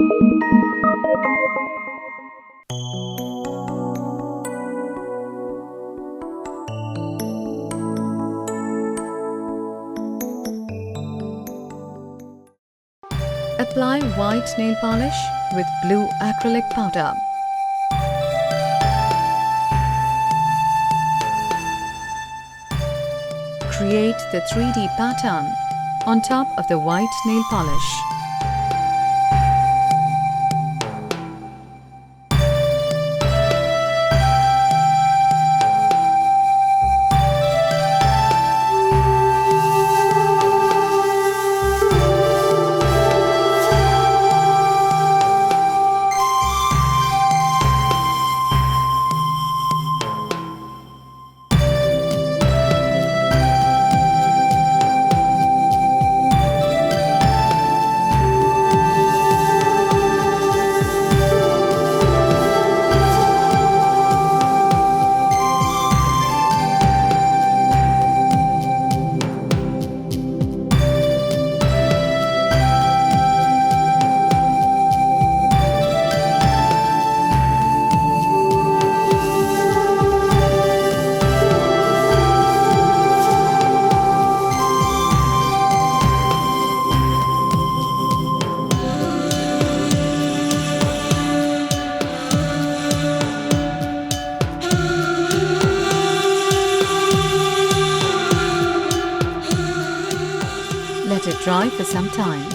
Apply white nail polish with blue acrylic powder. Create the 3D pattern on top of the white nail polish. Let it dry for some time.